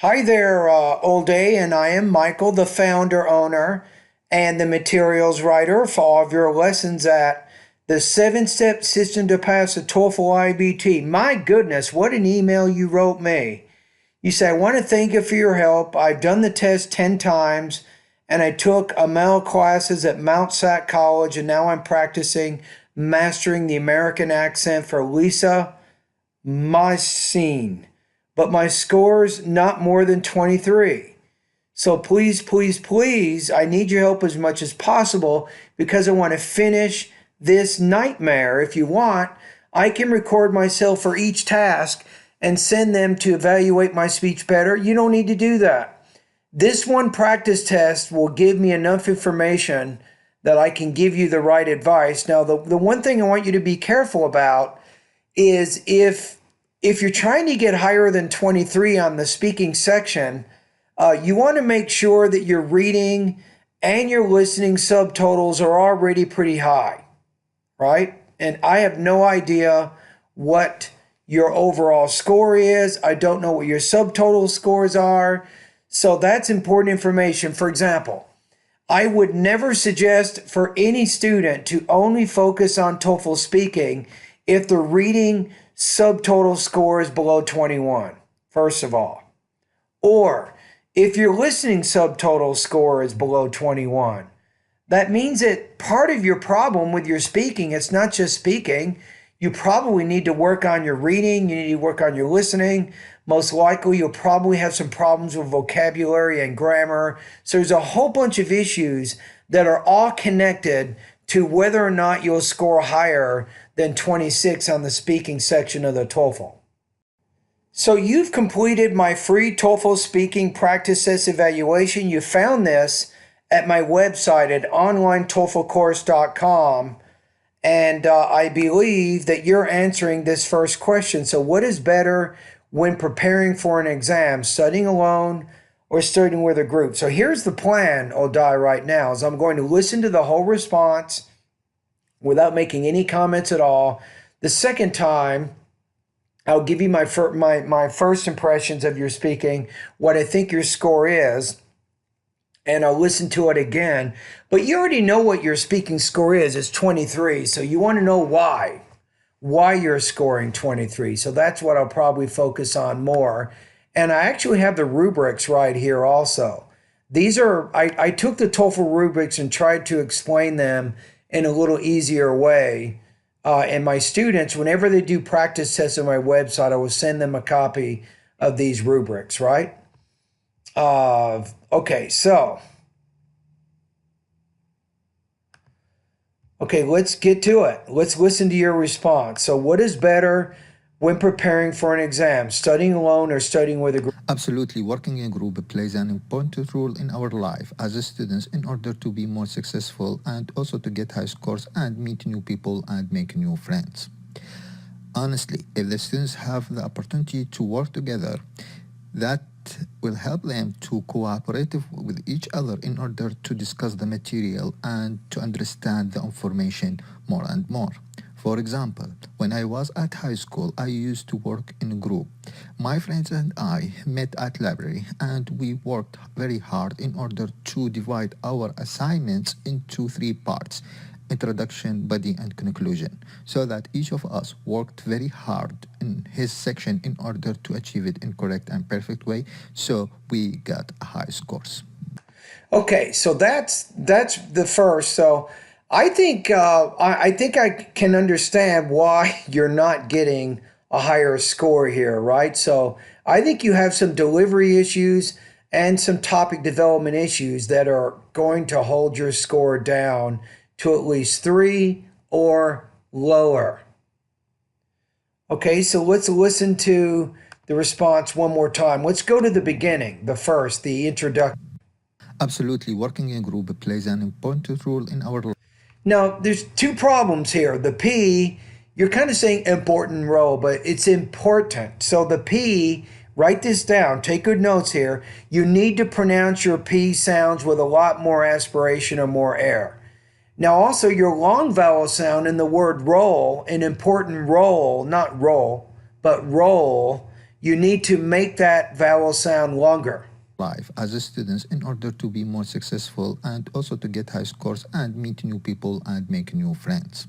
Hi there, Old Day, and I am Michael, the founder, owner, and the materials writer for all of your lessons at the 7-Step System to Pass the TOEFL IBT. My goodness, what an email you wrote me. You say, I want to thank you for your help. I've done the test 10 times, and I took AML classes at Mount Sac College, and now I'm practicing mastering the American accent for Lisa Mycene, but my score's not more than 23. So please, please, please, I need your help as much as possible because I want to finish this nightmare. If you want, I can record myself for each task and send them to evaluate my speech better. You don't need to do that. This one practice test will give me enough information that I can give you the right advice. Now, the one thing I want you to be careful about is if you're trying to get higher than 23 on the speaking section, you want to make sure that your reading and your listening subtotals are already pretty high, right? And I have no idea what your overall score is. I don't know what your subtotal scores are. So that's important information. For example, I would never suggest for any student to only focus on TOEFL speaking if the reading subtotal score is below 21, first of all. Or if your listening subtotal score is below 21, that means that part of your problem with your speaking, it's not just speaking. You probably need to work on your reading. You need to work on your listening. Most likely, you'll probably have some problems with vocabulary and grammar. So there's a whole bunch of issues that are all connected to whether or not you'll score higher than 26 on the speaking section of the TOEFL. So you've completed my free TOEFL speaking practice test evaluation. You found this at my website at onlinetoeflcourse.com. And I believe that you're answering this first question. So what is better when preparing for an exam, studying alone or studying with a group? So here's the plan, Odai, right now, is I'm going to listen to the whole response without making any comments at all. The second time, I'll give you my first impressions of your speaking, what I think your score is, and I'll listen to it again. But you already know what your speaking score is. It's 23. So you want to know why you're scoring 23. So that's what I'll probably focus on more. And I actually have the rubrics right here also. These are, I took the TOEFL rubrics and tried to explain them in a little easier way. And my students, whenever they do practice tests on my website, I will send them a copy of these rubrics, right? Okay, let's get to it. Let's listen to your response. So what is better when preparing for an exam, studying alone or studying with a group? Absolutely, working in a group plays an important role in our life as students in order to be more successful and also to get high scores and meet new people and make new friends. Honestly, if the students have the opportunity to work together, that will help them to cooperate with each other in order to discuss the material and to understand the information more and more. For example, when I was at high school, I used to work in a group. My friends and I met at library and we worked very hard in order to divide our assignments into 3 parts: introduction, body, and conclusion, so that each of us worked very hard in his section in order to achieve it in correct and perfect way, so we got high scores. Okay, so that's the first. So I think I can understand why you're not getting a higher score here, right? So I think you have some delivery issues and some topic development issues that are going to hold your score down to at least 3 or lower. Okay, so let's listen to the response one more time. Let's go to the beginning, the introduction. Absolutely, working in a group plays an important role in our life. Now, there's 2 problems here. The P, you're kind of saying important role, but it's important. So the P, write this down. Take good notes here. You need to pronounce your P sounds with a lot more aspiration or more air. Now, also your long vowel sound in the word roll, an important role, not roll, but roll, you need to make that vowel sound longer. Life as a students in order to be more successful and also to get high scores and meet new people and make new friends.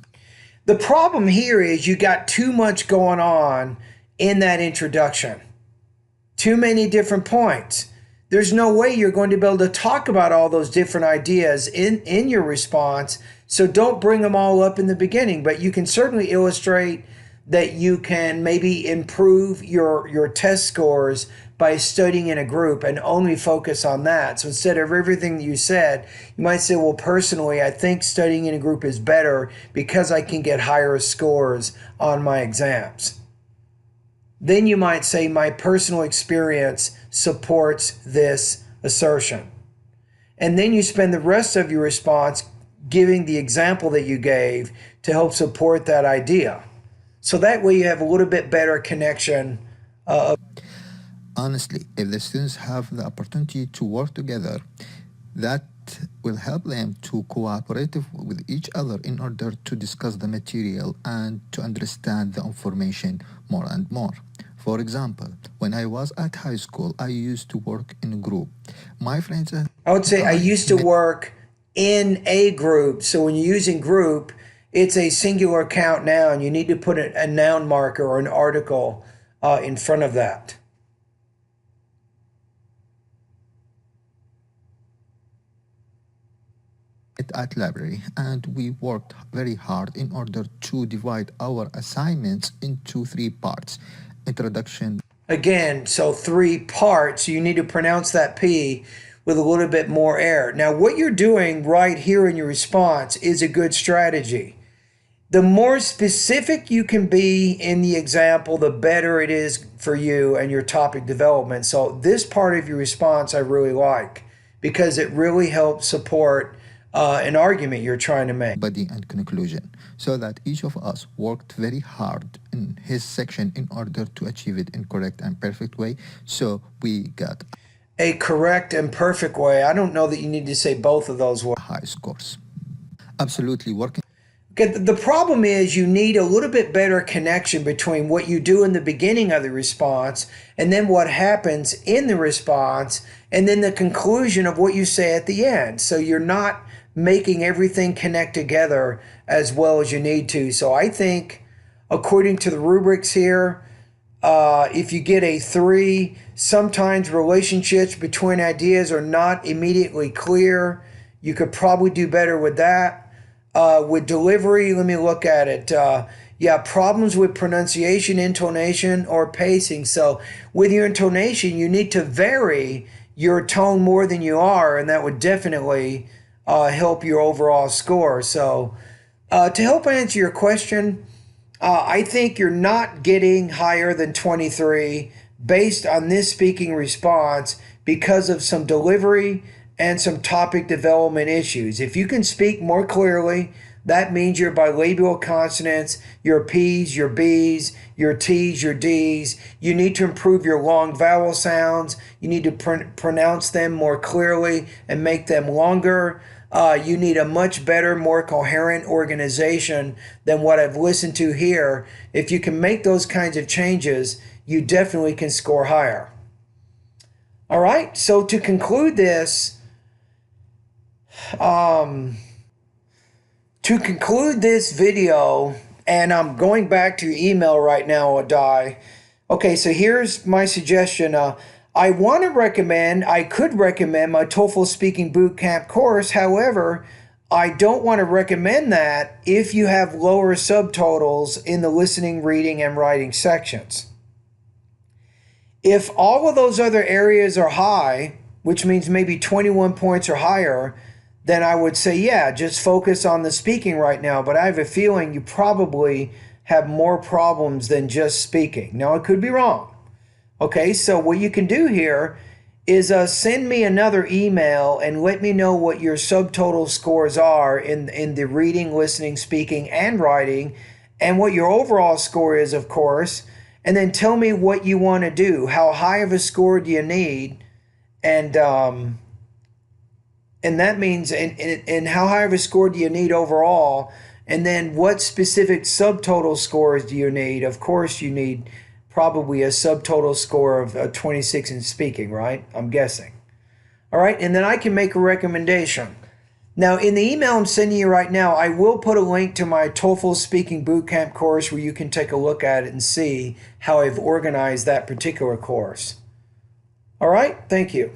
The problem here is you got too much going on in that introduction. Too many different points. There's no way you're going to be able to talk about all those different ideas in your response. So don't bring them all up in the beginning, but you can certainly illustrate that you can maybe improve your test scores by studying in a group and only focus on that. So instead of everything that you said, you might say, well, personally, I think studying in a group is better because I can get higher scores on my exams. Then you might say, my personal experience supports this assertion. And then you spend the rest of your response giving the example that you gave to help support that idea. So that way you have a little bit better connection. Honestly, if the students have the opportunity to work together, that will help them to cooperate with each other in order to discuss the material and to understand the information more and more. For example, when I was at high school, I used to work in a group. My friends and I would say I used to work in a group. So when you're using group, it's a singular count noun. You need to put a noun marker or an article in front of that. at library, and we worked very hard in order to divide our assignments into 3 parts: introduction. Again, so 3 parts. You need to pronounce that P with a little bit more air. Now, what you're doing right here in your response is a good strategy. The more specific you can be in the example, the better it is for you and your topic development. So this part of your response I really like because it really helps support an argument you're trying to make. Body and conclusion, so that each of us worked very hard in his section in order to achieve it in correct and perfect way. So we got a correct and perfect way. I don't know that you need to say both of those words. High scores. Absolutely working. Okay, the problem is you need a little bit better connection between what you do in the beginning of the response and then what happens in the response and then the conclusion of what you say at the end. So you're not making everything connect together as well as you need to. So I think according to the rubrics here, if you get a 3, sometimes relationships between ideas are not immediately clear. You could probably do better with that. With delivery, let me look at it. Problems with pronunciation, intonation, or pacing. So with your intonation, you need to vary your tone more than you are, and that would definitely help your overall score. So to help answer your question, I think you're not getting higher than 23 based on this speaking response because of some delivery and some topic development issues. If you can speak more clearly, that means your bilabial consonants, your P's, your B's, your T's, your D's. You need to improve your long vowel sounds. You need to pronounce them more clearly and make them longer. You need a much better, more coherent organization than what I've listened to here. If you can make those kinds of changes, you definitely can score higher. All right, so to conclude this, video, and I'm going back to your email right now, Adai. Okay, so here's my suggestion. I could recommend my TOEFL Speaking Bootcamp course. However, I don't want to recommend that if you have lower subtotals in the listening, reading, and writing sections. If all of those other areas are high, which means maybe 21 points or higher, then I would say, yeah, just focus on the speaking right now. But I have a feeling you probably have more problems than just speaking. Now, I could be wrong. Okay, so what you can do here is send me another email and let me know what your subtotal scores are in the reading, listening, speaking, and writing, and what your overall score is, of course. And then tell me what you want to do. How high of a score do you need? And that means, and how high of a score do you need overall? And then what specific subtotal scores do you need? Of course, you need probably a subtotal score of 26 in speaking, right? I'm guessing. All right, and then I can make a recommendation. Now, in the email I'm sending you right now, I will put a link to my TOEFL Speaking Bootcamp course where you can take a look at it and see how I've organized that particular course. All right, thank you.